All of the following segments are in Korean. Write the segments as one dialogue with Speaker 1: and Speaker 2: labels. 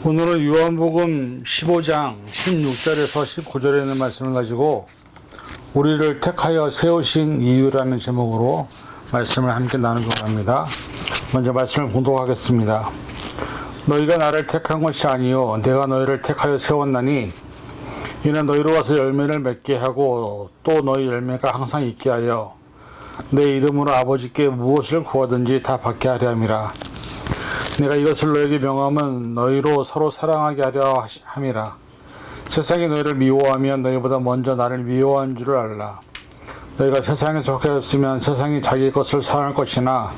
Speaker 1: 오늘은 요한복음 15장 16절에서 19절에 있는 말씀을 가지고 우리를 택하여 세우신 이유라는 제목으로 말씀을 함께 나누려고 합니다. 먼저 말씀을 봉독하겠습니다. 너희가 나를 택한 것이 아니요 내가 너희를 택하여 세웠나니 이는 너희로 와서 열매를 맺게 하고 또 너희 열매가 항상 있게 하여 내 이름으로 아버지께 무엇을 구하든지 다 받게 하려 함이라. 내가 이것을 너에게 명함은 너희로 서로 사랑하게 하려 함이라. 세상이 너희를 미워하면 너희보다 먼저 나를 미워한 줄을 알라. 너희가 세상에 속하였으면 세상이 자기 것을 사랑할 것이나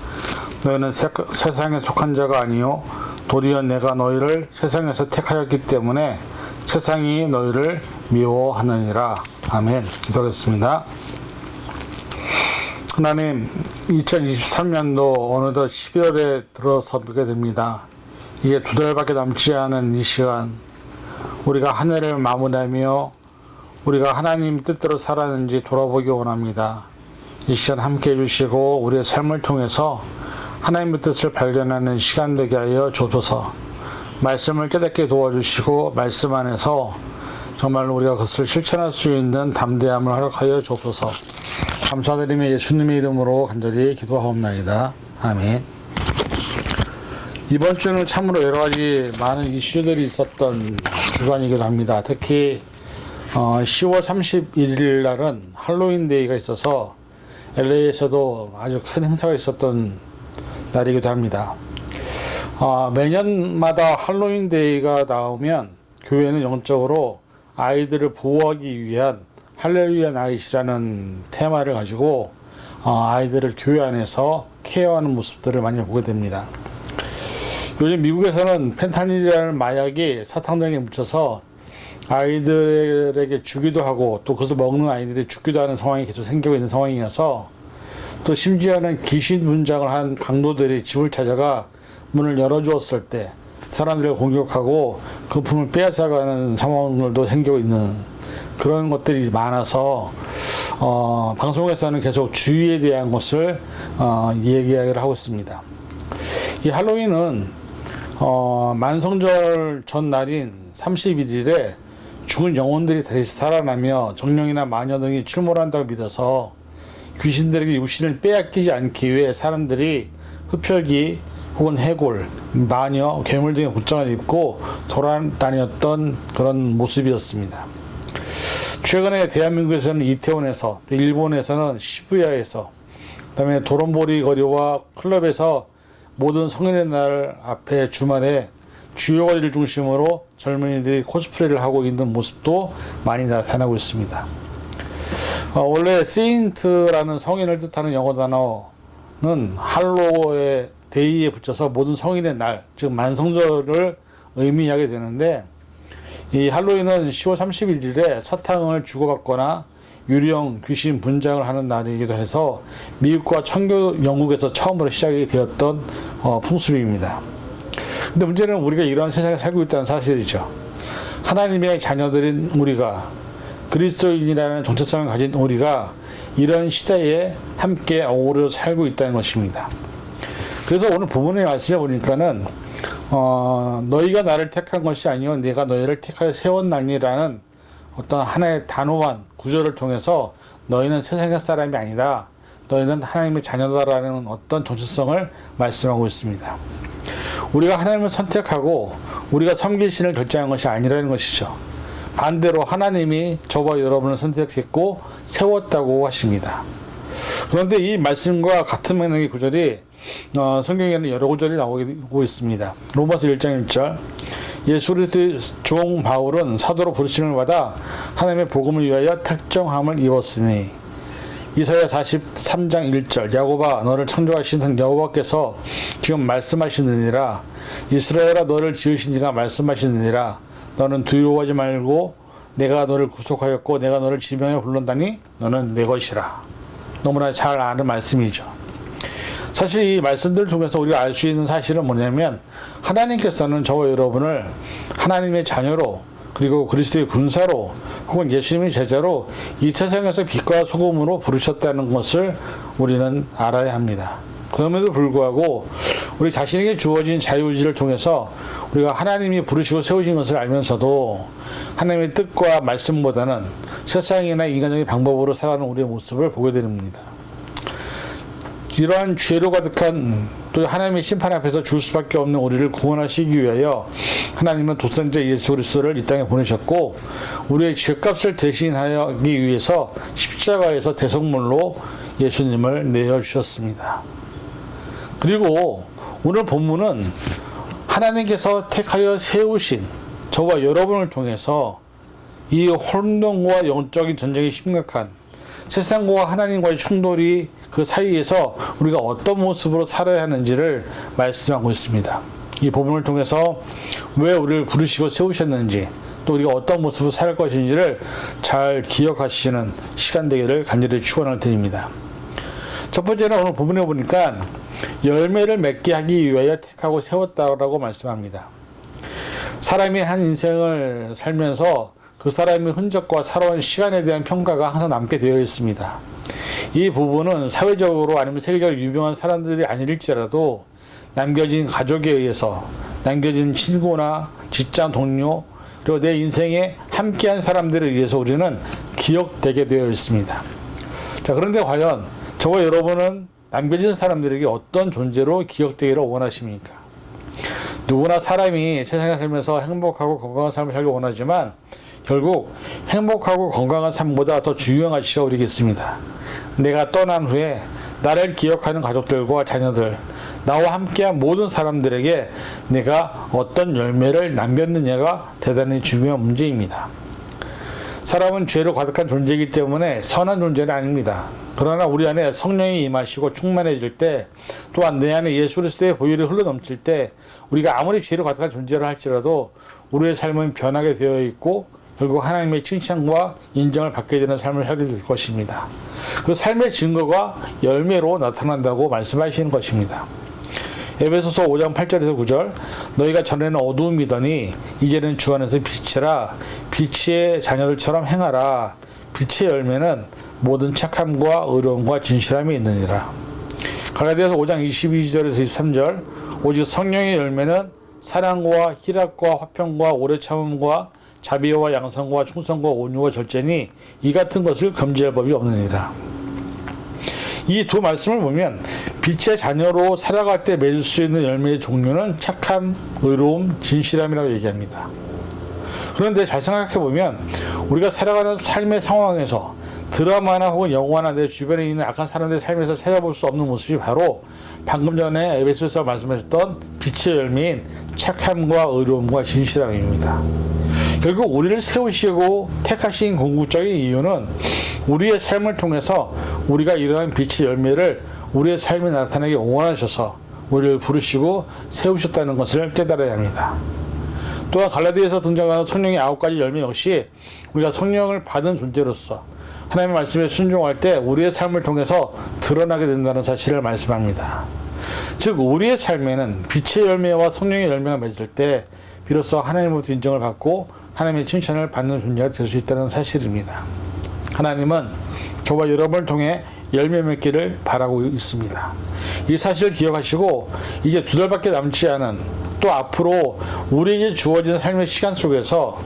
Speaker 1: 너희는 세상에 속한 자가 아니요 도리어 내가 너희를 세상에서 택하였기 때문에 세상이 너희를 미워하느니라. 아멘. 기도하겠습니다. 하나님, 2023년도 어느덧 12월에 들어서게 됩니다. 이제 2달밖에 남지 않은 이 시간, 우리가 한 해를 마무리하며 우리가 하나님 뜻대로 살았는지 돌아보기 원합니다. 이 시간 함께 해주시고 우리의 삶을 통해서 하나님의 뜻을 발견하는 시간 되게 하여 주옵소서. 말씀을 깨닫게 도와주시고 말씀 안에서 정말 우리가 그것을 실천할 수 있는 담대함을 허락하여 주옵소서. 감사드리며 예수님의 이름으로 간절히 기도하옵나이다. 아멘. 이번 주는 참으로 여러 가지 많은 이슈들이 있었던 주간이기도 합니다. 특히 10월 31일 날은 할로윈 데이가 있어서 LA에서도 아주 큰 행사가 있었던 날이기도 합니다. 매년마다 할로윈 데이가 나오면 교회는 영적으로 아이들을 보호하기 위한 할렐루야 나잇이라는 테마를 가지고 아이들을 교회 안에서 케어하는 모습들을 많이 보게 됩니다. 요즘 미국에서는 펜타닐이라는 마약이 사탕등에 묻혀서 아이들에게 주기도 하고 또 그것을 먹는 아이들이 죽기도 하는 상황이 계속 생기고 있는 상황이어서 또 심지어는 귀신 분장을 한 강도들이 집을 찾아가 문을 열어주었을 때 사람들을 공격하고 금품을 빼앗아가는 상황들도 생기고 있는 그런 것들이 많아서 방송에서는 계속 주의에 대한 것을 얘기를 하고 있습니다. 이 할로윈은 만성절 전날인 31일에 죽은 영혼들이 다시 살아나며 정령이나 마녀 등이 출몰한다고 믿어서 귀신들에게 육신을 빼앗기지 않기 위해 사람들이 흡혈귀 혹은 해골, 마녀, 괴물 등의 복장을 입고 돌아다녔던 그런 모습이었습니다. 최근에 대한민국에서는 이태원에서, 일본에서는 시부야에서, 그다음에 도론보리 거리와 클럽에서 모든 성인의 날 앞에 주말에 주요 거리를 중심으로 젊은이들이 코스프레를 하고 있는 모습도 많이 나타나고 있습니다. 원래 세인트라는 성인을 뜻하는 영어 단어는 할로의 데이에 붙여서 모든 성인의 날, 즉 만성절을 의미하게 되는데 이 할로윈은 10월 31일에 사탕을 주고받거나 유령, 귀신 분장을 하는 날이기도 해서 미국과 천교 영국에서 처음으로 시작이 되었던 풍습입니다. 근데 문제는 우리가 이러한 세상에 살고 있다는 사실이죠. 하나님의 자녀들인 우리가, 그리스도인이라는 정체성을 가진 우리가 이런 시대에 함께 어우러 살고 있다는 것입니다. 그래서 오늘 본문의 말씀에 보니까는 너희가 나를 택한 것이 아니요 내가 너희를 택하여 세웠나니라는 어떤 하나의 단호한 구절을 통해서 너희는 세상의 사람이 아니다, 너희는 하나님의 자녀다라는 어떤 정체성을 말씀하고 있습니다. 우리가 하나님을 선택하고 우리가 섬길 신을 결정한 것이 아니라는 것이죠. 반대로 하나님이 저와 여러분을 선택했고 세웠다고 하십니다. 그런데 이 말씀과 같은 맥락의 구절이 성경에는 여러 구절이 나오고 있습니다. 로마서 1장 1절 예수 그리스도의 종 바울은 사도로 부르심을 받아 하나님의 복음을 위하여 택정함을 입었으니. 이사야 43장 1절 야곱아 너를 창조하신 여호와께서 지금 말씀하시느니라. 이스라엘아 너를 지으신 이가 말씀하시느니라. 너는 두려워하지 말고 내가 너를 구속하였고 내가 너를 지명해 불렀다니 너는 내 것이라. 너무나 잘 아는 말씀이죠. 사실 이 말씀들을 통해서 우리가 알 수 있는 사실은 뭐냐면 하나님께서는 저와 여러분을 하나님의 자녀로 그리고 그리스도의 군사로 혹은 예수님의 제자로 이 세상에서 빛과 소금으로 부르셨다는 것을 우리는 알아야 합니다. 그럼에도 불구하고 우리 자신에게 주어진 자유의지를 통해서 우리가 하나님이 부르시고 세우신 것을 알면서도 하나님의 뜻과 말씀보다는 세상이나 인간적인 방법으로 살아가는 우리의 모습을 보게 됩니다. 이러한 죄로 가득한 또 하나님의 심판 앞에서 줄 수밖에 없는 우리를 구원하시기 위하여 하나님은 독생자 예수 그리스도를 이 땅에 보내셨고 우리의 죄값을 대신하기 위해서 십자가에서 대속물로 예수님을 내어주셨습니다. 그리고 오늘 본문은 하나님께서 택하여 세우신 저와 여러분을 통해서 이 혼돈과 영적인 전쟁이 심각한 세상과 하나님과의 충돌이 그 사이에서 우리가 어떤 모습으로 살아야 하는지를 말씀하고 있습니다. 이 부분을 통해서 왜 우리를 부르시고 세우셨는지 또 우리가 어떤 모습으로 살 것인지를 잘 기억하시는 시간 되기를 간절히 축원을 드립니다. 첫 번째는 오늘 부분에 보니까 열매를 맺게 하기 위하여 택하고 세웠다라고 말씀합니다. 사람이 한 인생을 살면서 그 사람의 흔적과 살아온 시간에 대한 평가가 항상 남게 되어 있습니다. 이 부분은 사회적으로 아니면 세계적으로 유명한 사람들이 아닐지라도 남겨진 가족에 의해서, 남겨진 친구나 직장 동료, 그리고 내 인생에 함께한 사람들에 의해서 우리는 기억되게 되어 있습니다. 자, 그런데 과연 저와 여러분은 남겨진 사람들에게 어떤 존재로 기억되기를 원하십니까? 누구나 사람이 세상에 살면서 행복하고 건강한 삶을 살기 원하지만 결국 행복하고 건강한 삶보다 더 중요한 가치가 우리겠습니다. 내가 떠난 후에 나를 기억하는 가족들과 자녀들, 나와 함께한 모든 사람들에게 내가 어떤 열매를 남겼느냐가 대단히 중요한 문제입니다. 사람은 죄로 가득한 존재이기 때문에 선한 존재는 아닙니다. 그러나 우리 안에 성령이 임하시고 충만해질 때, 또한 내 안에 예수 그리스도의 보혈이 흘러넘칠 때 우리가 아무리 죄로 가득한 존재를 할지라도 우리의 삶은 변하게 되어 있고 결국 하나님의 칭찬과 인정을 받게 되는 삶을 살게 될 것입니다. 그 삶의 증거가 열매로 나타난다고 말씀하시는 것입니다. 에베소서 5장 8절에서 9절 너희가 전에는 어두움이더니 이제는 주 안에서 빛이라 빛의 자녀들처럼 행하라 빛의 열매는 모든 착함과 의로움과 진실함이 있느니라. 갈라디아서 5장 22절에서 23절 오직 성령의 열매는 사랑과 희락과 화평과 오래 참음과 자비와 양성과 충성과 온유와 절제니 이 같은 것을 금지할 법이 없느니라. 이 두 말씀을 보면 빛의 자녀로 살아갈 때 맺을 수 있는 열매의 종류는 착함, 의로움, 진실함이라고 얘기합니다. 그런데 잘 생각해 보면 우리가 살아가는 삶의 상황에서 드라마나 혹은 영화나 내 주변에 있는 악한 사람들의 삶에서 찾아볼 수 없는 모습이 바로 방금 전에 에베소에서 말씀하셨던 빛의 열매인 착함과 의로움과 진실함입니다. 결국 우리를 세우시고 택하신 궁극적인 이유는 우리의 삶을 통해서 우리가 이러한 빛의 열매를 우리의 삶에 나타나게 원하셔서 우리를 부르시고 세우셨다는 것을 깨달아야 합니다. 또한 갈라디아에서 등장하는 성령의 9가지 열매 역시 우리가 성령을 받은 존재로서 하나님의 말씀에 순종할 때 우리의 삶을 통해서 드러나게 된다는 사실을 말씀합니다. 즉 우리의 삶에는 빛의 열매와 성령의 열매가 맺을 때 비로소 하나님으로부터 인정을 받고 하나님의 칭찬을 받는 존재가 될 수 있다는 사실입니다. 하나님은 저와 여러분을 통해 열매 맺기를 바라고 있습니다. 이 사실을 기억하시고 이제 2달밖에 남지 않은 또 앞으로 우리에게 주어진 삶의 시간 속에서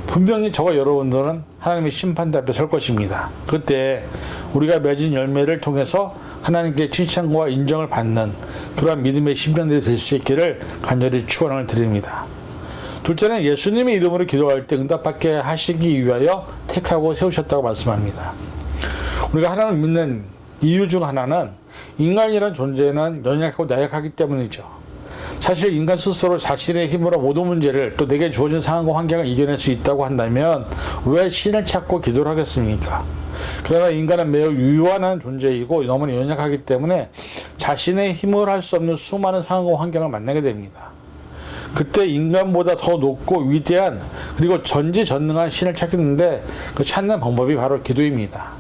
Speaker 1: 분명히 저와 여러분들은 하나님의 심판대 앞에 설 것입니다. 그때 우리가 맺은 열매를 통해서 하나님께 칭찬과 인정을 받는 그러한 믿음의 심령들이 될 수 있기를 간절히 축원을 드립니다. 둘째는 예수님의 이름으로 기도할 때 응답받게 하시기 위하여 택하고 세우셨다고 말씀합니다. 우리가 하나님을 믿는 이유 중 하나는 인간이라는 존재는 연약하고 나약하기 때문이죠. 사실 인간 스스로 자신의 힘으로 모든 문제를 또 내게 주어진 상황과 환경을 이겨낼 수 있다고 한다면 왜 신을 찾고 기도를 하겠습니까? 그러나 인간은 매우 유한한 존재이고 너무나 연약하기 때문에 자신의 힘을 할 수 없는 수많은 상황과 환경을 만나게 됩니다. 그때 인간보다 더 높고 위대한 그리고 전지전능한 신을 찾겠는데 그 찾는 방법이 바로 기도입니다.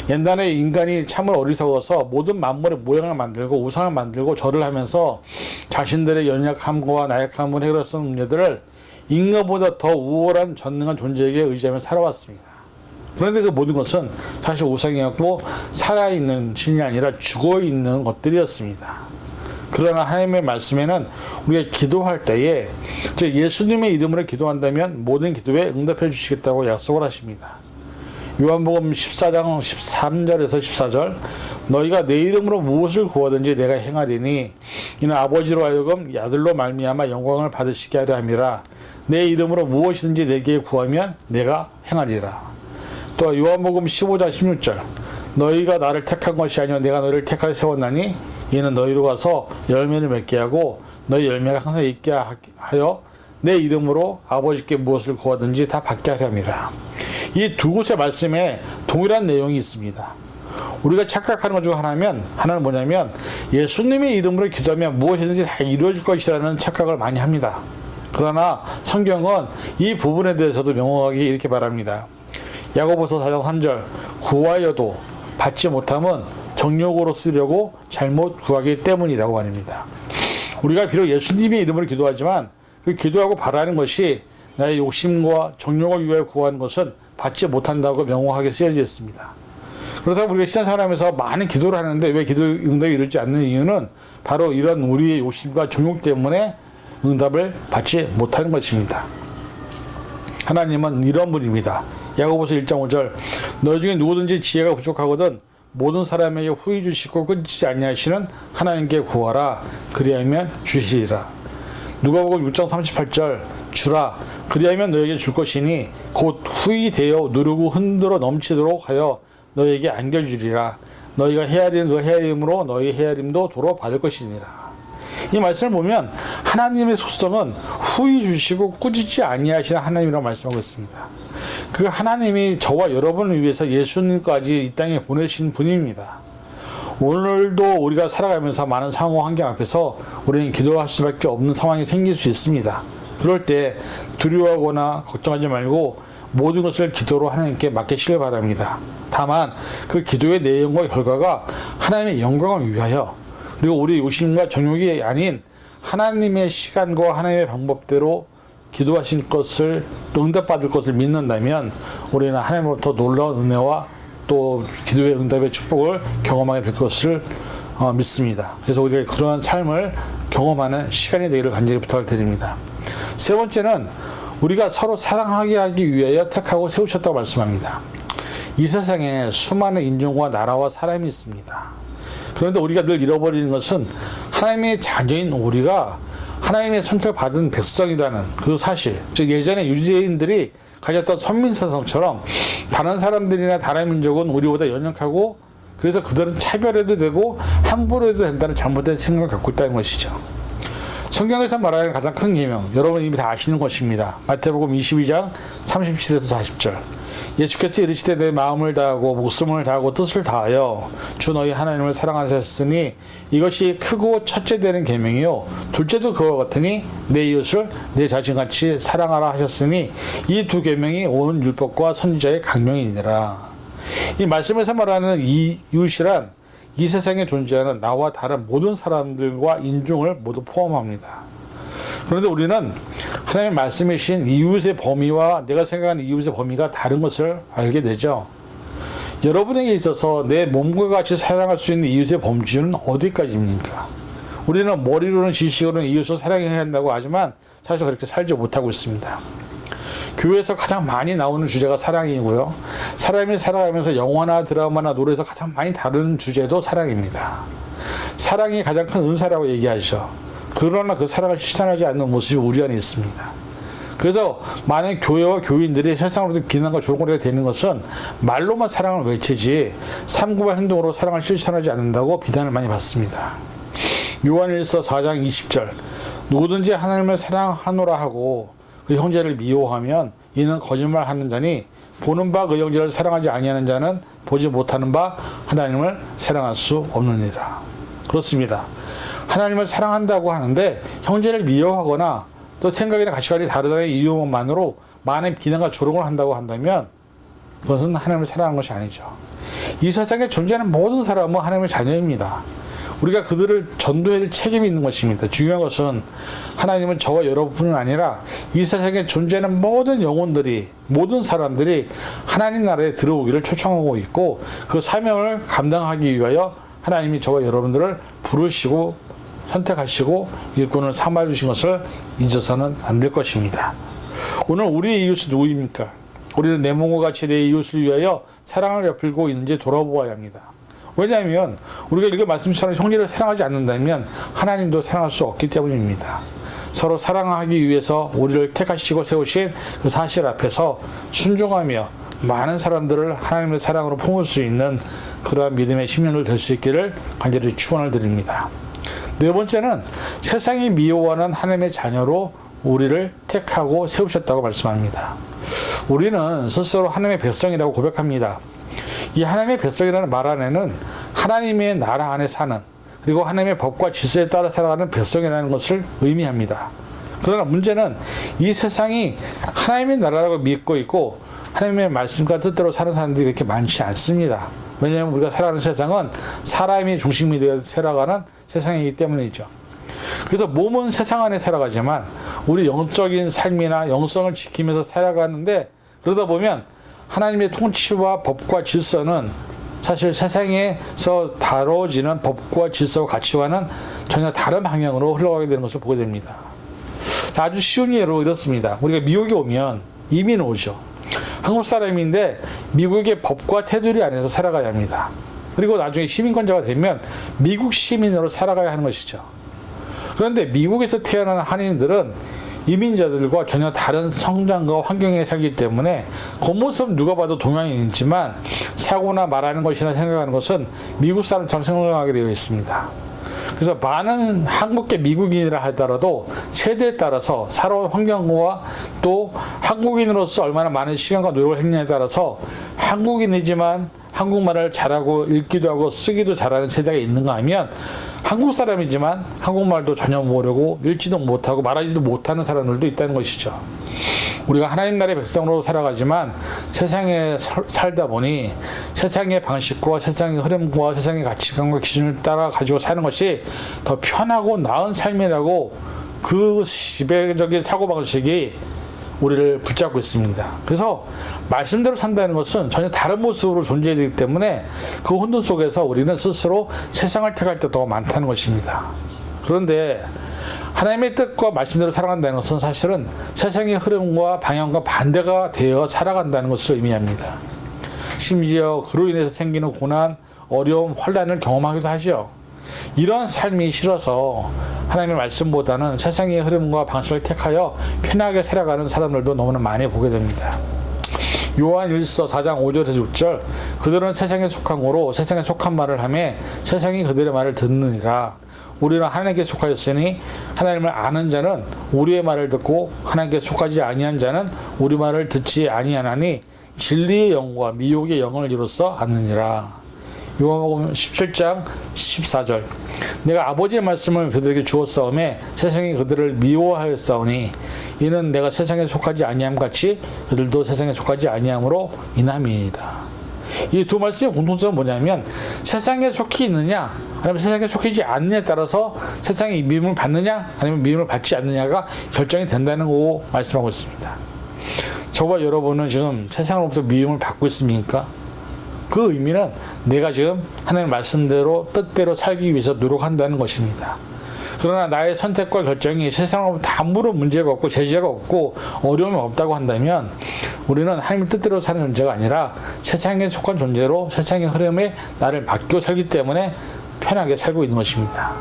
Speaker 1: 옛날에 인간이 참을 어리석어서 모든 만물의 모양을 만들고 우상을 만들고 절을 하면서 자신들의 연약함과 나약함을 해결할 문제들을 인간보다 더 우월한 전능한 존재에게 의지하며 살아왔습니다. 그런데 그 모든 것은 사실 우상이었고 살아있는 신이 아니라 죽어있는 것들이었습니다. 그러나 하나님의 말씀에는 우리가 기도할 때에 즉 예수님의 이름으로 기도한다면 모든 기도에 응답해 주시겠다고 약속을 하십니다. 요한복음 14장 13절에서 14절 너희가 내 이름으로 무엇을 구하든지 내가 행하리니 이는 아버지로 하여금 아들로 말미암아 영광을 받으시게 하려 함이라. 내 이름으로 무엇이든지 내게 구하면 내가 행하리라. 또 요한복음 15장 16절 너희가 나를 택한 것이 아니요 내가 너희를 택하여 세웠나니 이는 너희로 가서 열매를 맺게 하고 너희 열매가 항상 있게 하여 내 이름으로 아버지께 무엇을 구하든지 다 받게 하려 함이라. 이 두 곳의 말씀에 동일한 내용이 있습니다. 우리가 착각하는 것 중 하나는 뭐냐면 예수님의 이름으로 기도하면 무엇이든지 다 이루어질 것이라는 착각을 많이 합니다. 그러나 성경은 이 부분에 대해서도 명확하게 이렇게 말합니다. 야고보서 4장 3절 구하여도 받지 못함은 정욕으로 쓰려고 잘못 구하기 때문이라고 말입니다. 우리가 비록 예수님의 이름으로 기도하지만 그 기도하고 바라는 것이 나의 욕심과 정욕을 위하여 구하는 것은 받지 못한다고 명확하게 쓰여져 있습니다. 그렇다고 우리가 신앙생활하면서 많은 기도를 하는데 왜 기도 응답이 이르지 않는 이유는 바로 이런 우리의 욕심과 정욕 때문에 응답을 받지 못하는 것입니다. 하나님은 이런 분입니다. 야고보서 1장 5절 너희 중에 누구든지 지혜가 부족하거든 모든 사람에게 후히 주시고 끊지 아니하시는 하나님께 구하라 그리하면 주시리라. 누가복음 6장 38절 주라 그리하면 너에게 줄 것이니 곧 후히 되어 누르고 흔들어 넘치도록 하여 너에게 안겨주리라. 너희가 헤아리는 그 헤아림으로 너희 헤아림도 도로 받을 것이니라. 이 말씀을 보면 하나님의 속성은 후히 주시고 꾸짖지 아니하시는 하나님이라고 말씀하고 있습니다. 그 하나님이 저와 여러분을 위해서 예수님까지 이 땅에 보내신 분입니다. 오늘도 우리가 살아가면서 많은 상황 환경 앞에서 우리는 기도할 수밖에 없는 상황이 생길 수 있습니다. 그럴 때 두려워하거나 걱정하지 말고 모든 것을 기도로 하나님께 맡기시길 바랍니다. 다만 그 기도의 내용과 결과가 하나님의 영광을 위하여 그리고 우리 욕심과 정욕이 아닌 하나님의 시간과 하나님의 방법대로 기도하신 것을 응답받을 것을 믿는다면 우리는 하나님으로부터 놀라운 은혜와 또 기도의 응답의 축복을 경험하게 될 것을 믿습니다. 그래서 우리가 그러한 삶을 경험하는 시간이 되기를 간절히 부탁을 드립니다. 세 번째는 우리가 서로 사랑하게 하기 위하여 택하고 세우셨다고 말씀합니다. 이 세상에 수많은 인종과 나라와 사람이 있습니다. 그런데 우리가 늘 잃어버리는 것은 하나님의 자녀인 우리가 하나님의 선택을 받은 백성이라는 그 사실. 즉 예전에 유대인들이 가졌던 선민사상처럼 다른 사람들이나 다른 민족은 우리보다 연약하고 그래서 그들은 차별해도 되고 함부로 해도 된다는 잘못된 생각을 갖고 있다는 것이죠. 성경에서 말하는 가장 큰 계명 여러분 이미 다 아시는 것입니다. 마태복음 22장 37에서 40절 예수께서 이르시되 내 마음을 다하고 목숨을 다하고 뜻을 다하여 주 너희 하나님을 사랑하셨으니 이것이 크고 첫째 되는 계명이요 둘째도 그와 같으니 내 이웃을 내 자신같이 사랑하라 하셨으니 이 두 계명이 온 율법과 선지자의 강령이니라. 이 말씀에서 말하는 이 이웃이란 이 세상에 존재하는 나와 다른 모든 사람들과 인종을 모두 포함합니다. 그런데 우리는 하나님의 말씀이신 이웃의 범위와 내가 생각하는 이웃의 범위가 다른 것을 알게 되죠. 여러분에게 있어서 내 몸과 같이 사랑할 수 있는 이웃의 범주는 어디까지입니까? 우리는 머리로는 지식으로는 이웃을 사랑해야 한다고 하지만 사실 그렇게 살지 못하고 있습니다. 교회에서 가장 많이 나오는 주제가 사랑이고요. 사람이 살아가면서 영화나 드라마나 노래에서 가장 많이 다루는 주제도 사랑입니다. 사랑이 가장 큰 은사라고 얘기하죠. 그러나 그 사랑을 실천하지 않는 모습이 우리 안에 있습니다. 그래서 많은 교회와 교인들이 세상으로도 비난과 조롱거리가 되는 것은 말로만 사랑을 외치지 삶과 행동으로 사랑을 실천하지 않는다고 비난을 많이 받습니다. 요한일서 4장 20절 누구든지 하나님을 사랑하노라 하고 그 형제를 미워하면 이는 거짓말하는 자니 보는 바 그 형제를 사랑하지 아니하는 자는 보지 못하는 바 하나님을 사랑할 수 없느니라. 그렇습니다. 하나님을 사랑한다고 하는데 형제를 미워하거나 또 생각이나 가치관이 다르다는 이유만으로 많은 비난과 조롱을 한다고 한다면 그것은 하나님을 사랑하는 것이 아니죠. 이 세상에 존재하는 모든 사람은 하나님의 자녀입니다. 우리가 그들을 전도해야 될 책임이 있는 것입니다. 중요한 것은 하나님은 저와 여러분은 아니라 이 세상에 존재하는 모든 영혼들이, 모든 사람들이 하나님 나라에 들어오기를 초청하고 있고, 그 사명을 감당하기 위하여 하나님이 저와 여러분들을 부르시고 선택하시고 일꾼을 삼아주신 것을 잊어서는 안 될 것입니다. 오늘 우리의 이웃은 누구입니까? 우리는 내 몸과 같이 내 이웃을 위하여 사랑을 베풀고 있는지 돌아보아야 합니다. 왜냐하면 우리가 이렇게 말씀처럼 형제를 사랑하지 않는다면 하나님도 사랑할 수 없기 때문입니다. 서로 사랑하기 위해서 우리를 택하시고 세우신 그 사실 앞에서 순종하며 많은 사람들을 하나님의 사랑으로 품을 수 있는 그러한 믿음의 신년을 될 수 있기를 간절히 축원을 드립니다. 네 번째는 세상이 미워하는 하나님의 자녀로 우리를 택하고 세우셨다고 말씀합니다. 우리는 스스로 하나님의 백성이라고 고백합니다. 이 하나님의 백성이라는 말 안에는 하나님의 나라 안에 사는, 그리고 하나님의 법과 질서에 따라 살아가는 백성이라는 것을 의미합니다. 그러나 문제는 이 세상이 하나님의 나라라고 믿고 있고 하나님의 말씀과 뜻대로 사는 사람들이 그렇게 많지 않습니다. 왜냐하면 우리가 살아가는 세상은 사람이 중심이 되어 살아가는 세상이기 때문이죠. 그래서 몸은 세상 안에 살아가지만 우리 영적인 삶이나 영성을 지키면서 살아가는데, 그러다 보면 하나님의 통치와 법과 질서는 사실 세상에서 다뤄지는 법과 질서와 가치와는 전혀 다른 방향으로 흘러가게 되는 것을 보게 됩니다. 아주 쉬운 예로 이렇습니다. 우리가 미국에 오면 이민 오죠. 한국 사람인데 미국의 법과 테두리 안에서 살아가야 합니다. 그리고 나중에 시민권자가 되면 미국 시민으로 살아가야 하는 것이죠. 그런데 미국에서 태어난 한인들은 이민자들과 전혀 다른 성장과 환경에 살기 때문에 겉모습 누가 봐도 동양인이지만 사고나 말하는 것이나 생각하는 것은 미국 사람처럼 생각하게 되어 있습니다. 그래서 많은 한국계 미국인이라 하더라도 세대에 따라서 살아온 환경과 또 한국인으로서 얼마나 많은 시간과 노력을 했느냐에 따라서 한국인이지만 한국말을 잘하고 읽기도 하고 쓰기도 잘하는 세대가 있는가 하면 한국 사람이지만 한국말도 전혀 모르고 읽지도 못하고 말하지도 못하는 사람들도 있다는 것이죠. 우리가 하나님 나라의 백성으로 살아가지만 세상에 살다 보니 세상의 방식과 세상의 흐름과 세상의 가치관과 기준을 따라 가지고 사는 것이 더 편하고 나은 삶이라고 그 지배적인 사고방식이 우리를 붙잡고 있습니다. 그래서 말씀대로 산다는 것은 전혀 다른 모습으로 존재되기 때문에 그 혼돈 속에서 우리는 스스로 세상을 택할 때도 많다는 것입니다. 그런데 하나님의 뜻과 말씀대로 살아간다는 것은 사실은 세상의 흐름과 방향과 반대가 되어 살아간다는 것을 의미합니다. 심지어 그로 인해서 생기는 고난, 어려움, 혼란을 경험하기도 하죠. 이러한 삶이 싫어서 하나님의 말씀보다는 세상의 흐름과 방식을 택하여 편하게 살아가는 사람들도 너무나 많이 보게 됩니다. 요한 1서 4장 5절에서 6절, 그들은 세상에 속한 고로 세상에 속한 말을 하며 세상이 그들의 말을 듣느니라. 우리는 하나님께 속하였으니 하나님을 아는 자는 우리의 말을 듣고 하나님께 속하지 아니한 자는 우리 말을 듣지 아니하나니 진리의 영과 미혹의 영을 이로써 아느니라. 요한복음 17장 14절, 내가 아버지의 말씀을 그들에게 주었사오매 세상이 그들을 미워하였사오니 이는 내가 세상에 속하지 아니함 같이 그들도 세상에 속하지 아니함으로 인함이니이다. 이 두 말씀의 공통점은 뭐냐면 세상에 속히 있느냐 아니면 세상에 속히지 않느냐에 따라서 세상에 미움을 받느냐 아니면 미움을 받지 않느냐가 결정이 된다는 거 말씀하고 있습니다. 저와 여러분은 지금 세상으로부터 미움을 받고 있습니까? 그 의미는 내가 지금 하나님의 말씀대로 뜻대로 살기 위해서 노력한다는 것입니다. 그러나 나의 선택과 결정이 세상으로부터 아무런 문제가 없고 제재가 없고 어려움이 없다고 한다면 우리는 하나님의 뜻대로 사는 존재가 아니라 세상에 속한 존재로 세상의 흐름에 나를 맡겨 살기 때문에 편하게 살고 있는 것입니다.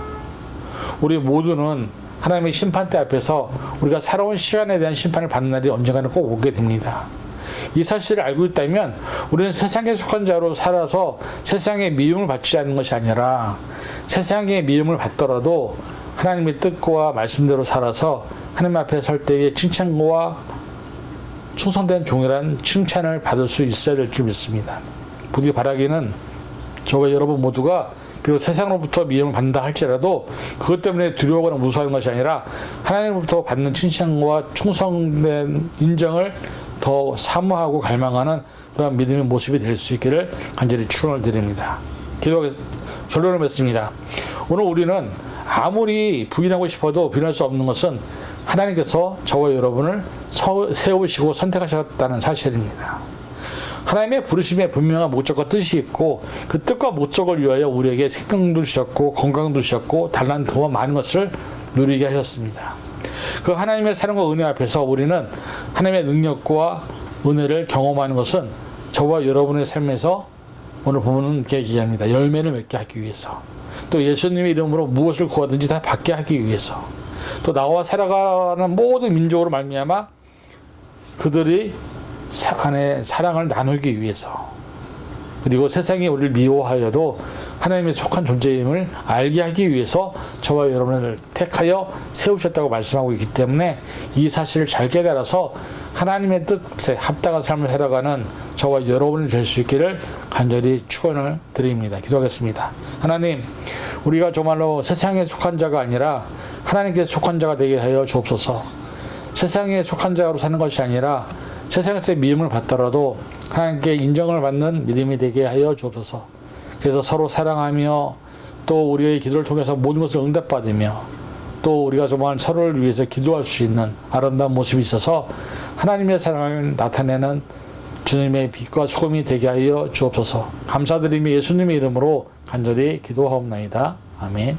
Speaker 1: 우리 모두는 하나님의 심판대 앞에서 우리가 살아온 시간에 대한 심판을 받는 날이 언젠가는 꼭 오게 됩니다. 이 사실을 알고 있다면 우리는 세상에 속한 자로 살아서 세상의 미움을 받지 않는 것이 아니라 세상의 미움을 받더라도 하나님의 뜻과 말씀대로 살아서 하나님 앞에 설 때의 칭찬과 충성된 종이란 칭찬을 받을 수 있어야 될 줄 믿습니다. 부디 바라기는 저와 여러분 모두가 비록 세상으로부터 미움을 받는다 할지라도 그것 때문에 두려워하거나 무서워하는 것이 아니라 하나님으로부터 받는 칭찬과 충성된 인정을 더 사모하고 갈망하는 그런 믿음의 모습이 될 수 있기를 간절히 축원을 드립니다. 결론을 맺습니다. 오늘 우리는 아무리 부인하고 싶어도 부인할 수 없는 것은 하나님께서 저와 여러분을 세우시고 선택하셨다는 사실입니다. 하나님의 부르심에 분명한 목적과 뜻이 있고 그 뜻과 목적을 위하여 우리에게 생명도 주셨고 건강도 주셨고 달란트와 많은 것을 누리게 하셨습니다. 그 하나님의 사랑과 은혜 앞에서 우리는 하나님의 능력과 은혜를 경험하는 것은 저와 여러분의 삶에서 오늘 본문은 이렇게 얘기합니다. 열매를 맺게 하기 위해서, 또 예수님의 이름으로 무엇을 구하든지 다 받게 하기 위해서, 또 나와 살아가는 모든 민족으로 말미암아 그들이 안에 사랑을 나누기 위해서, 그리고 세상이 우리를 미워하여도 하나님의 속한 존재임을 알게 하기 위해서 저와 여러분을 택하여 세우셨다고 말씀하고 있기 때문에 이 사실을 잘 깨달아서 하나님의 뜻에 합당한 삶을 살아가는 저와 여러분이 될 수 있기를 간절히 축원을 드립니다. 기도하겠습니다. 하나님, 우리가 정말로 세상에 속한 자가 아니라 하나님께 속한 자가 되게 하여 주옵소서. 세상에 속한 자로 사는 것이 아니라 세상에서의 믿음을 받더라도 하나님께 인정을 받는 믿음이 되게 하여 주옵소서. 그래서 서로 사랑하며 또 우리의 기도를 통해서 모든 것을 응답받으며 또 우리가 정말 서로를 위해서 기도할 수 있는 아름다운 모습이 있어서 하나님의 사랑을 나타내는 주님의 빛과 소금이 되게 하여 주옵소서. 감사드리며 예수님의 이름으로 간절히 기도하옵나이다. 아멘.